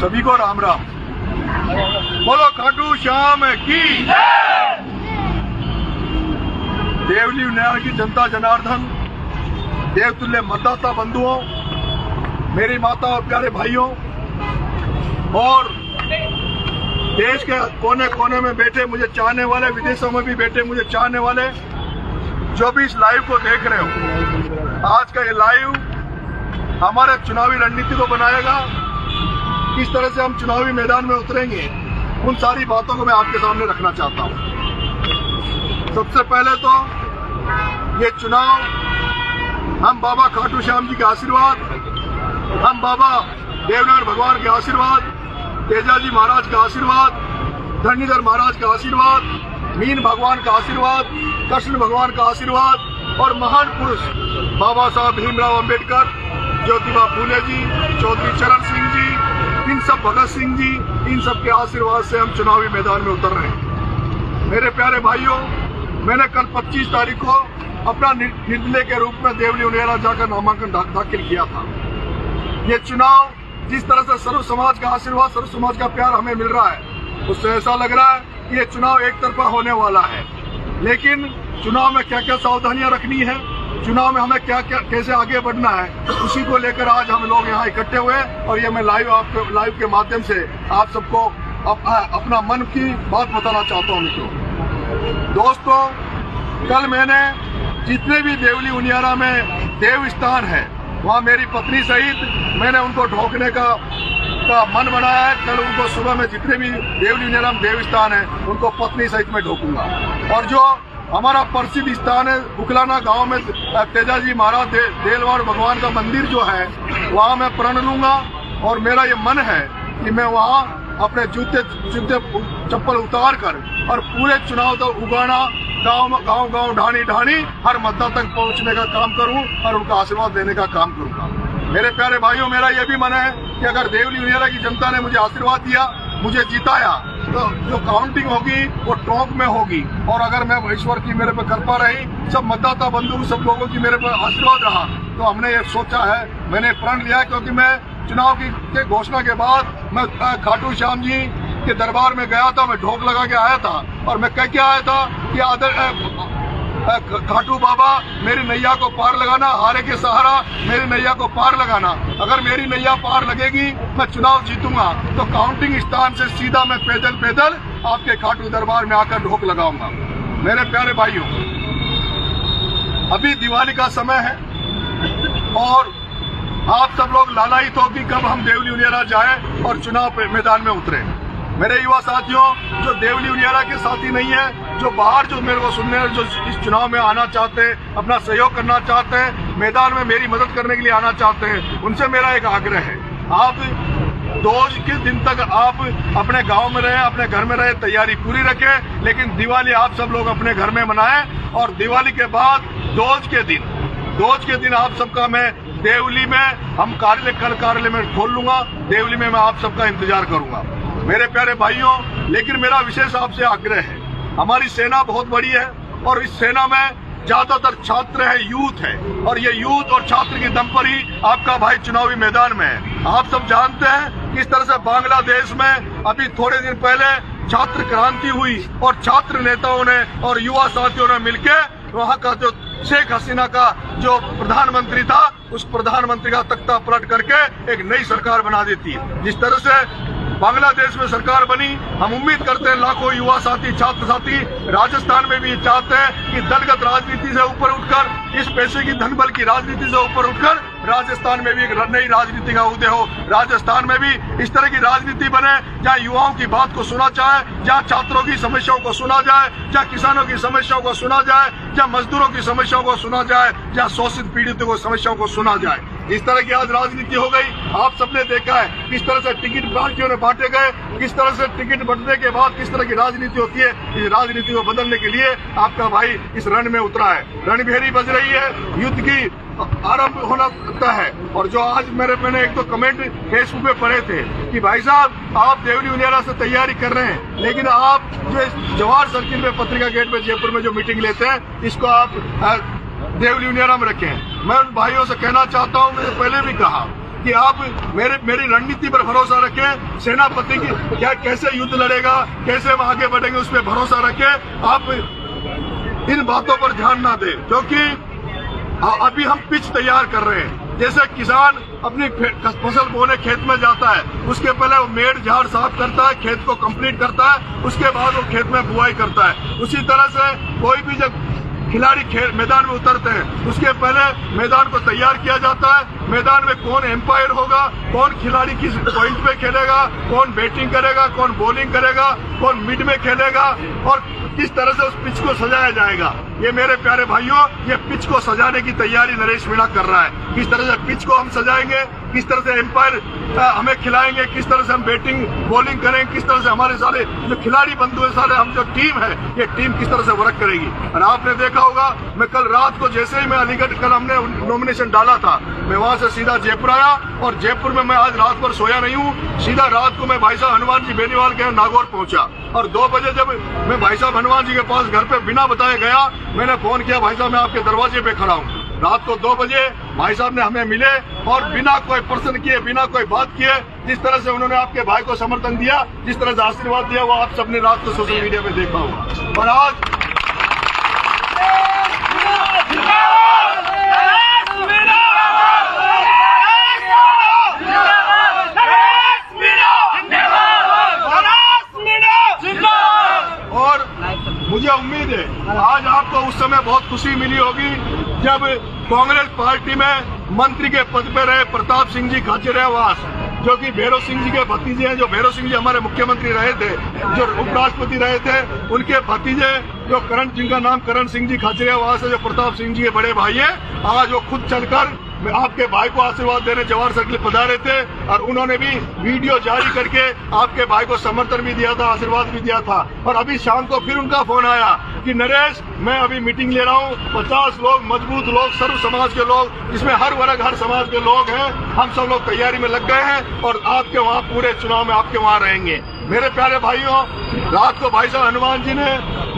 सभी को राम राम। बोलो खाटू श्याम की। देवली उनियारा की जनता जनार्दन, देवतुल्य मतदाता बंधुओं, मेरी माता और प्यारे भाइयों और देश के कोने कोने में बैठे मुझे चाहने वाले, विदेशों में भी बैठे मुझे चाहने वाले, जो भी इस लाइव को देख रहे हो, आज का ये लाइव हमारे चुनावी रणनीति को बनाएगा। किस तरह से हम चुनावी मैदान में उतरेंगे, उन सारी बातों को मैं आपके सामने रखना चाहता हूं। सबसे पहले तो ये चुनाव हम बाबा खाटू श्याम जी के आशीर्वाद, हम बाबा देवनारायण भगवान के आशीर्वाद, तेजाजी महाराज का आशीर्वाद, धरणीधर महाराज का आशीर्वाद, मीन भगवान का आशीर्वाद, कृष्ण भगवान का आशीर्वाद और महान पुरुष बाबा साहब भीमराव अंबेडकर, ज्योतिबा फूले जी, चौधरी चरण सिंह जी, इन सब भगत सिंह जी, इन सब के आशीर्वाद से हम चुनावी मैदान में उतर रहे हैं। मेरे प्यारे भाइयों, मैंने कल 25 तारीख को अपना निर्दलीय के रूप में देवली उनियारा जाकर नामांकन दाखिल किया था। ये चुनाव जिस तरह से सर्व समाज का आशीर्वाद, सर्व समाज का प्यार हमें मिल रहा है, उससे ऐसा लग रहा है कि ये चुनाव एक तरफा होने वाला है। लेकिन चुनाव में क्या क्या सावधानियां रखनी है, चुनाव में हमें क्या क्या कैसे आगे बढ़ना है, उसी को लेकर आज हम लोग यहाँ इकट्ठे हुए और ये मैं लाइव के माध्यम से आप सबको अपना मन की बात बताना चाहता हूँ। मित्रों, दोस्तों, कल मैंने जितने भी देवली उनियारा में देव स्थान है, वहाँ मेरी पत्नी सहित मैंने उनको ढोकने का मन बनाया है। कल उनको सुबह में जितने भी देवली उनियारा में देव स्थान है, उनको पत्नी सहित मैं ढोकूंगा। और जो हमारा प्रसिद्ध स्थान है उखलाना गांव में तेजाजी महाराज देलवाड़ भगवान का मंदिर जो है, वहाँ मैं प्रण लूंगा और मेरा ये मन है कि मैं वहाँ अपने जूते चप्पल उतार कर और पूरे चुनाव तक उगाना, गांव ढाणी हर मतदाता तक पहुंचने का काम करूं और उनका आशीर्वाद देने का काम करूंगा। मेरे प्यारे भाइयों, मेरा यह भी मन है कि अगर देवली उनियारा की जनता ने मुझे आशीर्वाद दिया, मुझे जिताया, तो जो काउंटिंग होगी वो टोंक में होगी। और अगर मैं ईश्वर की मेरे पर कृपा रही, सब मतदाता बंधु सब लोगों की मेरे पर आशीर्वाद रहा, तो हमने ये सोचा है, मैंने प्रण लिया है, क्योंकि मैं चुनाव की घोषणा के बाद मैं खाटू श्याम जी के दरबार में गया था, मैं ढोक लगा के आया था और मैं कह के आया था कि खाटू बाबा मेरी नैया को पार लगाना, हारे के सहारा मेरी नैया को पार लगाना। अगर मेरी नैया पार लगेगी, मैं चुनाव जीतूंगा, तो काउंटिंग स्थान से सीधा मैं पैदल आपके खाटू दरबार में आकर ढोक लगाऊंगा। मेरे प्यारे भाइयों, अभी दिवाली का समय है और आप सब लोग लालायित हो कि कब हम देवली उनियारा जाएं और चुनाव मैदान में उतरे। मेरे युवा साथियों, जो देवली उनियारा के साथी नहीं है, जो बाहर जो मेरे को सुनने, जो इस चुनाव में आना चाहते हैं, अपना सहयोग करना चाहते हैं, मैदान में मेरी मदद करने के लिए आना चाहते हैं, उनसे मेरा एक आग्रह है, आप 2 दिन तक आप अपने गांव में रहे, अपने घर में रहे, तैयारी पूरी रखें, लेकिन दिवाली आप सब लोग अपने घर में मनाएं। और दिवाली के बाद दोज के दिन आप सबका मैं देवली में हम कार्यालय में खोल लूंगा। देवली में मैं आप सबका इंतजार करूंगा। मेरे प्यारे भाइयों, लेकिन मेरा विशेष आपसे आग्रह है, हमारी सेना बहुत बड़ी है और इस सेना में ज्यादातर छात्र है, यूथ है, और ये यूथ और छात्र की दम पर ही आपका भाई चुनावी मैदान में है। आप सब जानते हैं किस तरह से बांग्लादेश में अभी थोड़े दिन पहले छात्र क्रांति हुई और छात्र नेताओं ने और युवा साथियों ने मिलकर वहाँ का जो शेख हसीना का जो प्रधानमंत्री था, उस प्रधानमंत्री का तख्ता पलट करके एक नई सरकार बना देती है। जिस तरह से बांग्लादेश में सरकार बनी, हम उम्मीद करते हैं लाखों युवा साथी, छात्र साथी राजस्थान में भी चाहते हैं कि दलगत राजनीति से ऊपर उठकर, इस पैसे की धनबल की राजनीति से ऊपर उठकर राजस्थान में भी एक नई राजनीति का उदय हो। राजस्थान में भी इस तरह की राजनीति बने जहाँ युवाओं की बात को सुना जाए, जहाँ छात्रों की समस्याओं को सुना जाए, जहाँ किसानों की समस्याओं को सुना जाए, जहाँ मजदूरों की समस्याओं को सुना जाए, जहाँ शोषित पीड़ितों की समस्याओं को सुना जाए। इस तरह की आज राजनीति हो गई। आप सबने देखा है किस तरह से टिकट पार्टियों ने बांटे गए, किस तरह से टिकट बंटने के बाद किस तरह की राजनीति होती है। इस राजनीति को बदलने के लिए आपका भाई इस रण में उतरा है। रणभेरी बज रही है, युद्ध की आरंभ होना लगता है। और जो आज मैंने एक तो कमेंट फेसबुक पे पढ़े थे कि भाई साहब आप देवली उनियारा से तैयारी कर रहे हैं, लेकिन आप जो जवाहर सर्किल में पत्रिका गेट में जयपुर में जो मीटिंग लेते हैं, इसको आप देवली उनियारा में रखें। मैं उन भाइयों से कहना चाहता हूं, मैंने पहले भी कहा कि आप मेरी रणनीति पर भरोसा रखें, सेनापति की क्या कैसे युद्ध लड़ेगा, कैसे हम आगे बढ़ेंगे उस पर भरोसा रखें। आप इन बातों पर ध्यान ना दें, क्योंकि अभी हम पिच तैयार कर रहे हैं। जैसे किसान अपनी फसल बोने खेत में जाता है, उसके पहले वो मेड़ झाड़ साफ करता है, खेत को कंप्लीट करता है, उसके बाद वो खेत में बुआई करता है। उसी तरह से कोई भी जब खिलाड़ी मैदान में उतरते हैं, उसके पहले मैदान को तैयार किया जाता है। मैदान में कौन एम्पायर होगा, कौन खिलाड़ी किस पॉइंट पे खेलेगा, कौन बैटिंग करेगा, कौन बॉलिंग करेगा, कौन मिड में खेलेगा और किस तरह से उस पिच को सजाया जाएगा। ये मेरे प्यारे भाइयों, ये पिच को सजाने की तैयारी नरेश मीणा कर रहा है। किस तरह से पिच को हम सजाएंगे, किस तरह से एम्पायर हमें खिलाएंगे, किस तरह से हम बैटिंग बॉलिंग करेंगे, किस तरह से हमारे सारे जो खिलाड़ी बंधु है, सारे हम जो टीम है, ये टीम किस तरह से वर्क करेगी। और आपने देखा होगा, मैं कल रात को जैसे ही मैं अलीगढ़, कल हमने नॉमिनेशन डाला था, मैं वहां से सीधा जयपुर आया और जयपुर में मैं आज रात भर सोया नहीं हूँ। सीधा रात को मैं भाई साहब हनुमान जी बेनीवाल के नागौर पहुंचा और 2 बजे जब मैं भाई साहब हनुमान जी के पास घर पे बिना बताए गया, मैंने फोन किया, भाई साहब मैं आपके दरवाजे पे खड़ा हूँ। रात को 2 बजे भाई साहब ने हमें मिले और बिना कोई प्रश्न किए, बिना कोई बात किए, जिस तरह से उन्होंने आपके भाई को समर्थन दिया, जिस तरह से आशीर्वाद दिया, वो आप सबने रात को सोशल मीडिया पे देखा होगा। और आज मुझे उम्मीद है आज आपको उस समय बहुत खुशी मिली होगी जब कांग्रेस पार्टी में मंत्री के पद पर रहे प्रताप सिंह जी खाचरियावास, जो कि भैरव सिंह जी के भतीजे हैं, जो भैरव सिंह जी हमारे मुख्यमंत्री रहे थे, जो उपराष्ट्रपति रहे थे, उनके भतीजे जो करण, जिनका नाम करण सिंह जी खाचरियावास है, जो प्रताप सिंह जी के बड़े भाई है, आज वो खुद चलकर आपके भाई को आशीर्वाद देने जवाहर सर्किल पधारे थे और उन्होंने भी वीडियो जारी करके आपके भाई को समर्थन भी दिया था, आशीर्वाद भी दिया था। और अभी शाम को फिर उनका फोन आया कि नरेश, मैं अभी मीटिंग ले रहा हूँ, 50 लोग, मजबूत लोग, सर्व समाज के लोग, जिसमें हर वर्ग हर समाज के लोग हैं, हम सब लोग तैयारी में लग गए हैं और आपके वहाँ पूरे चुनाव में आपके वहाँ रहेंगे। मेरे प्यारे भाइयों, रात को भाई साहब हनुमान जी ने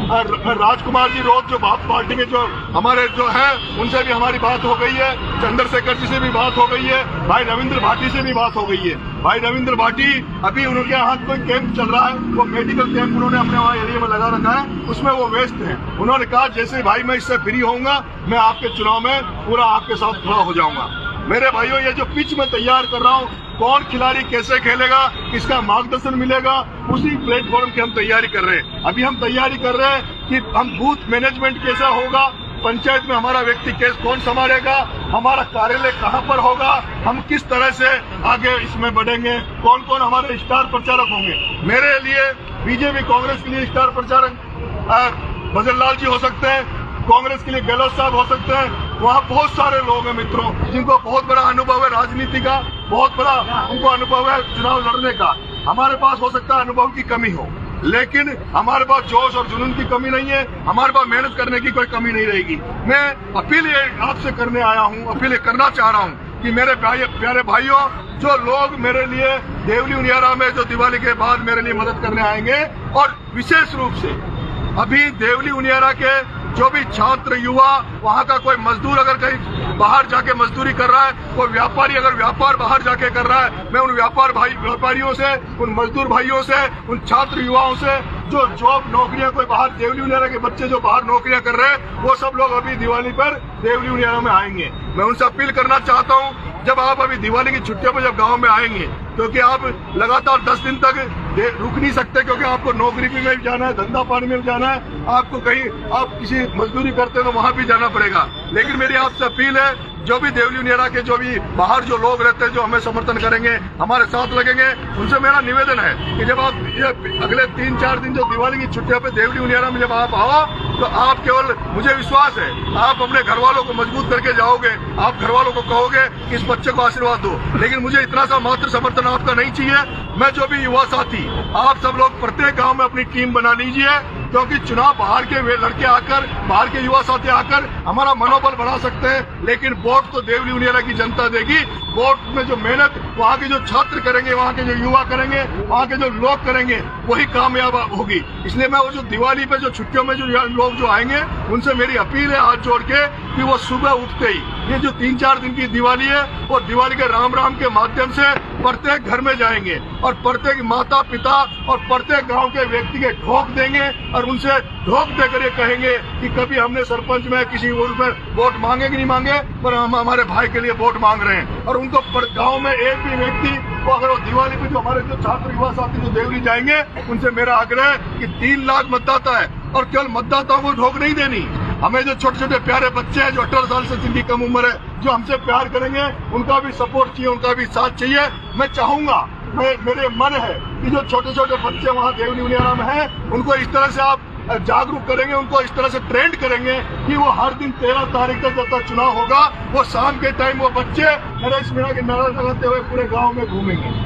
और राजकुमार जी रोज जो पार्टी के जो हमारे जो है, उनसे भी हमारी बात हो गई है, चंद्रशेखर जी से भी बात हो गई है, भाई रविंद्र भाटी से भी बात हो गई है। भाई रविंद्र भाटी अभी उनके यहाँ कोई कैंप चल रहा है, वो मेडिकल कैंप उन्होंने अपने वहाँ एरिया में लगा रखा है, उसमें वो व्यस्त हैं। उन्होंने कहा जैसे भाई मैं इससे फ्री होऊंगा, मैं आपके चुनाव में पूरा आपके साथ खड़ा हो जाऊंगा। मेरे भाइयों, ये जो पिच में तैयार कर रहा हूँ, कौन खिलाड़ी कैसे खेलेगा, किसका मार्गदर्शन मिलेगा, उसी प्लेटफॉर्म की हम तैयारी कर रहे हैं। अभी हम तैयारी कर रहे हैं कि हम बूथ मैनेजमेंट कैसा होगा, पंचायत में हमारा व्यक्ति केस कौन संभालेगा, हमारा कार्यालय कहाँ पर होगा, हम किस तरह से आगे इसमें बढ़ेंगे, कौन कौन हमारे स्टार प्रचारक होंगे। मेरे लिए बीजेपी कांग्रेस के लिए स्टार प्रचारक भजनलाल जी हो सकते हैं, कांग्रेस के लिए गहलोत साहब हो सकते हैं। वहाँ बहुत सारे लोग हैं मित्रों, जिनको बहुत बड़ा अनुभव है राजनीति का, बहुत बड़ा उनको अनुभव है चुनाव लड़ने का। हमारे पास हो सकता है अनुभव की कमी हो, लेकिन हमारे पास जोश और जुनून की कमी नहीं है, हमारे पास मेहनत करने की कोई कमी नहीं रहेगी। मैं अपील आपसे करने आया हूँ, अपील करना चाह रहा हूँ कि मेरे प्यारे भाइयों, जो लोग मेरे लिए देवली उनियारा में जो दिवाली के बाद मेरे लिए मदद करने आएंगे, और विशेष रूप से अभी देवली उनियारा के जो भी छात्र युवा, वहाँ का कोई मजदूर अगर कहीं बाहर जाके मजदूरी कर रहा है, कोई व्यापारी अगर व्यापार बाहर जाके कर रहा है, मैं उन व्यापारियों से, उन मजदूर भाइयों से, उन छात्र युवाओं से जो जॉब नौकरियां कोई बाहर देवली उनियारा के बच्चे जो बाहर नौकरियां कर रहे हैं, वो सब लोग अभी दिवाली पर देवली उनियारा में आएंगे। मैं उनसे अपील करना चाहता हूँ, जब आप अभी दिवाली की छुट्टियों पर जब गांव में आएंगे, क्योंकि आप लगातार 10 दिन तक रुक नहीं सकते, क्योंकि आपको नौकरी में भी जाना है, धंधा पानी में भी जाना है, आपको कहीं आप किसी मजदूरी करते हैं तो वहां भी जाना पड़ेगा। लेकिन मेरी आपसे अपील है, जो भी देवली उनियारा के जो भी बाहर जो लोग रहते हैं, जो हमें समर्थन करेंगे, हमारे साथ लगेंगे, उनसे मेरा निवेदन है कि जब आप ये अगले 3-4 दिन जो दिवाली की छुट्टियों पे देवली उनियारा में जब आप आओ, तो आप केवल, मुझे विश्वास है, आप अपने घर वालों को मजबूत करके जाओगे, आप घर वालों को कहोगे कि इस बच्चे को आशीर्वाद दो। लेकिन मुझे इतना सा मात्र समर्थन आपका नहीं चाहिए। मैं जो भी युवा साथी, आप सब लोग प्रत्येक गाँव में अपनी टीम बना लीजिए, क्योंकि चुनाव बाहर के वे लड़के आकर, बाहर के युवा साथी आकर हमारा मनोबल बढ़ा सकते हैं, लेकिन वोट तो देवली उनियारा की जनता देगी। वोट में जो मेहनत वहाँ के जो छात्र करेंगे, वहाँ के जो युवा करेंगे, वहाँ के जो लोग करेंगे, वही कामयाब होगी। इसलिए मैं वो जो दिवाली पे जो छुट्टियों में जो लोग जो आएंगे, उनसे मेरी अपील है हाथ जोड़ के कि वो सुबह उठते ही, ये जो 3-4 दिन की दिवाली है, वो दिवाली के राम राम के माध्यम से प्रत्येक घर में जाएंगे और प्रत्येक माता पिता और प्रत्येक गांव के व्यक्ति के ढोक देंगे और उनसे ढोक देकर ये कहेंगे कि कभी हमने सरपंच में किसी में वोट मांगे कि नहीं मांगे, पर हम हमारे भाई के लिए वोट मांग रहे हैं। और उनको गांव में एक भी व्यक्ति वो अगर वो दिवाली पे जो हमारे जो छात्र युवा साथी जो देवली जाएंगे, उनसे मेरा आग्रह है कि 3 लाख मतदाता है और केवल मतदाताओं को ढोक नहीं देनी। हमें जो छोटे छोटे प्यारे बच्चे हैं जो 18 साल से जिनकी कम उम्र है, जो हमसे प्यार करेंगे, उनका भी सपोर्ट चाहिए, उनका भी साथ चाहिए। मैं चाहूंगा, मेरे मन है कि जो छोटे छोटे बच्चे वहाँ देवली उनियारा में हैं, उनको इस तरह से आप जागरूक करेंगे, उनको इस तरह से ट्रेंड करेंगे कि वो हर दिन 13 तारीख तक जब तक चुनाव होगा, वो शाम के टाइम वो बच्चे नरेश मीणा के नारा लगाते हुए पूरे गांव में घूमेंगे।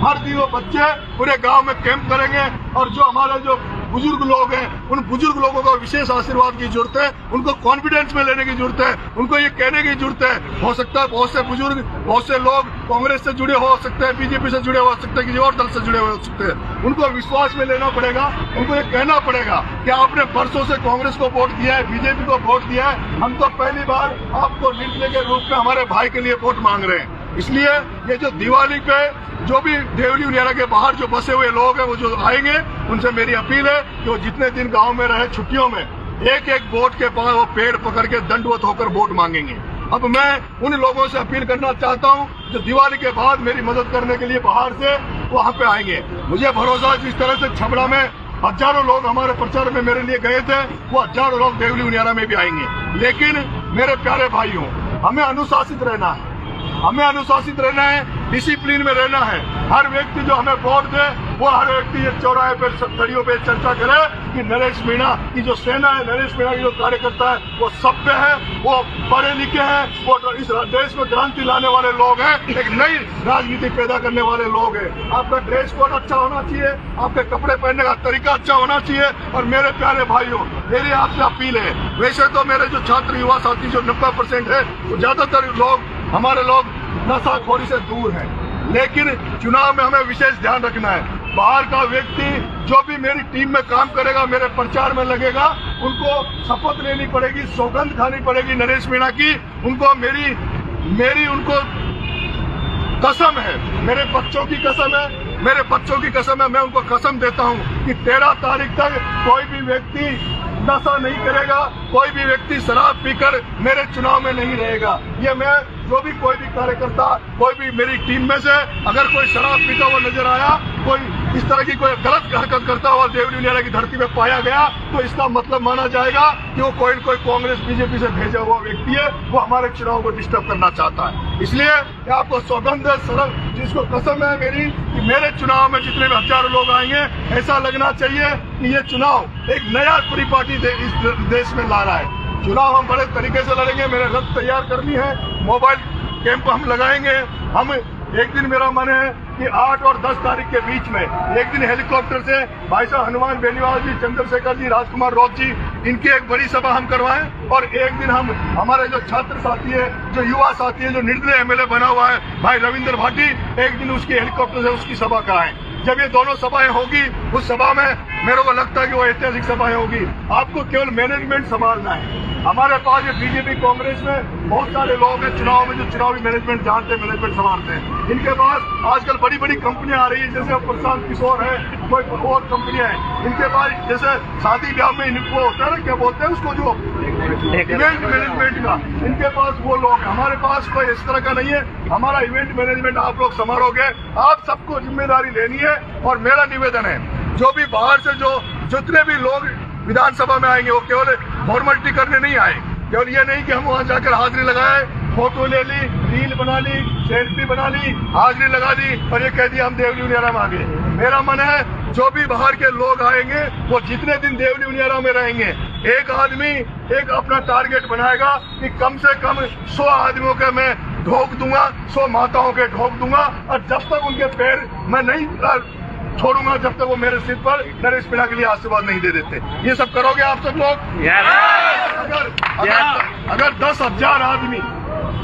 हर दिन वो बच्चे पूरे गांव में कैंप करेंगे और जो हमारे जो बुजुर्ग लोग हैं, उन बुजुर्ग लोगों को विशेष आशीर्वाद की जरूरत है, उनको कॉन्फिडेंस में लेने की जरूरत है, उनको ये कहने की जरूरत है। हो सकता है बहुत से बुजुर्ग, बहुत से लोग कांग्रेस से जुड़े हो सकते हैं, बीजेपी से जुड़े हो सकते हैं, किसी और दल से जुड़े हो सकते हैं, उनको विश्वास में लेना पड़ेगा। उनको ये कहना पड़ेगा कि आपने बरसों से कांग्रेस को वोट दिया है, बीजेपी को वोट दिया है, हम तो पहली बार आपको निर्णय के रूप में हमारे भाई के लिए वोट मांग रहे हैं। इसलिए ये जो दिवाली पे जो भी देवली उनियारा के बाहर जो बसे हुए लोग हैं, वो जो आएंगे, उनसे मेरी अपील है कि वो जितने दिन गांव में रहे छुट्टियों में, एक एक वोट के पास वो पेड़ पकड़ के दंडवत होकर वोट मांगेंगे। अब मैं उन लोगों से अपील करना चाहता हूं जो दिवाली के बाद मेरी मदद करने के लिए बाहर से वहां पे आएंगे। मुझे भरोसा जिस तरह से छबड़ा में हजारों लोग हमारे प्रचार में मेरे लिए गए थे, वो हजारों लोग देवली उनियारा में भी आएंगे। लेकिन मेरे प्यारे भाइयों, हमें अनुशासित रहना है, हमें अनुशासित रहना है, डिसिप्लिन में रहना है। हर व्यक्ति जो हमें वोट दे, वो हर व्यक्ति ये चौराहे पे सड़ियों पे चर्चा करे कि नरेश मीणा की जो सेना है, नरेश मीणा की जो कार्यकर्ता है, वो सभ्य है, वो पढ़े लिखे हैं, वो इस देश में क्रांति लाने वाले लोग हैं, एक नई राजनीति पैदा करने वाले लोग हैं। आपका ड्रेस कोड अच्छा होना चाहिए, आपके कपड़े पहनने का तरीका अच्छा होना चाहिए। और मेरे प्यारे भाइयों, मेरी आपसे अपील है, वैसे तो मेरे जो छात्र युवा साथी जो 90% है, वो ज्यादातर लोग हमारे लोग नशाखोरी से दूर हैं, लेकिन चुनाव में हमें विशेष ध्यान रखना है। बाहर का व्यक्ति जो भी मेरी टीम में काम करेगा, मेरे प्रचार में लगेगा, उनको शपथ लेनी पड़ेगी, सौगंध खानी पड़ेगी नरेश मीणा की। उनको मेरी उनको कसम है, मेरे बच्चों की कसम है, मेरे बच्चों की कसम है। मैं उनको कसम देता हूं कि 13 तारीख तक कोई भी व्यक्ति नशा नहीं करेगा, कोई भी व्यक्ति शराब पीकर मेरे चुनाव में नहीं रहेगा। ये मैं जो भी कोई भी कार्यकर्ता, कोई भी मेरी टीम में से अगर कोई शराब पीता हुआ नजर आया, कोई इस तरह की कोई गलत हरकत करता हुआ देवली उनियारा की धरती में पाया गया, तो इसका मतलब माना जाएगा कि वो कोई कांग्रेस बीजेपी से भेजा हुआ व्यक्ति है, वो हमारे चुनाव को डिस्टर्ब करना चाहता है। इसलिए आपको सौगंध है, सरल जिसको कसम है मेरी कि मेरे चुनाव में जितने भी हजारों लोग आएंगे, ऐसा लगना चाहिए कि ये चुनाव एक नया परिपाटी इस देश में ला रहा है। चुनाव हम बड़े तरीके से लड़ेंगे, मेरे रथ तैयार करनी है, मोबाइल कैंप हम लगाएंगे। हम एक दिन, मेरा मन है कि 8 और 10 तारीख के बीच में एक दिन हेलीकॉप्टर से भाई साहब हनुमान बेनीवाल जी, चंद्रशेखर जी, राजकुमार रौत जी, इनकी एक बड़ी सभा हम करवाएं। और एक दिन हम हमारे जो छात्र साथी है, जो युवा साथी है, जो निर्दलीय एमएलए बना हुआ है भाई रविंद्र भाटी, एक दिन उसकी हेलीकॉप्टर से उसकी सभा कराएं। जब ये दोनों सभाएं होगी, उस सभा में मेरे को लगता है कि वो ऐतिहासिक सभाएं होगी। आपको केवल मैनेजमेंट संभालना है। हमारे पास ये बीजेपी कांग्रेस में बहुत सारे लोग हैं चुनाव में, जो चुनावी मैनेजमेंट जानते हैं, मैनेजमेंट संभालते हैं। इनके पास आजकल बड़ी बड़ी कंपनियां आ रही है, जैसे प्रशांत किशोर है, कोई और कंपनियां हैं। इनके पास जैसे शादी ब्याह में इनको होता है ना, क्या बोलते हैं उसको, जो इवेंट मैनेजमेंट का, इनके पास वो लोग हैं। हमारे पास कोई इस तरह का नहीं है। हमारा इवेंट मैनेजमेंट आप लोग संभालोगे, आप सबको जिम्मेदारी लेनी है। और मेरा निवेदन है, जो भी बाहर से जो जितने भी लोग विधानसभा में आएंगे, वो केवल फॉर्मेलिटी करने नहीं आए। केवल ये नहीं कि हम वहाँ जाकर हाजिरी लगाए, फोटो ले ली, रील बना ली, सेल्फी बना ली, हाजिरी लगा दी और ये कह दिया हम देवली उनियारा में आ गए। मेरा मन है, जो भी बाहर के लोग आएंगे, वो जितने दिन देवली उनियारा में रहेंगे, एक आदमी एक अपना टारगेट बनाएगा कि कम से कम 100 आदमियों के मैं ढोक दूंगा, 100 माताओं के ढोक दूंगा। और जब तक उनके पैर मैं नहीं छोड़ूंगा जब तक वो मेरे सिर पर नरेश मीणा के लिए आशीर्वाद नहीं दे देते। ये सब करोगे आप सब लोग? अगर 10,000 आदमी,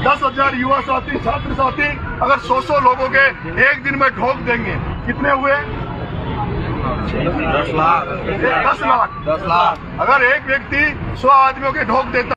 10,000 युवा साथी, छात्र साथी अगर 100 लोगों के एक दिन में ठोक देंगे, कितने हुए? 10 लाख। अगर एक व्यक्ति 100 आदमियों के ठोक देता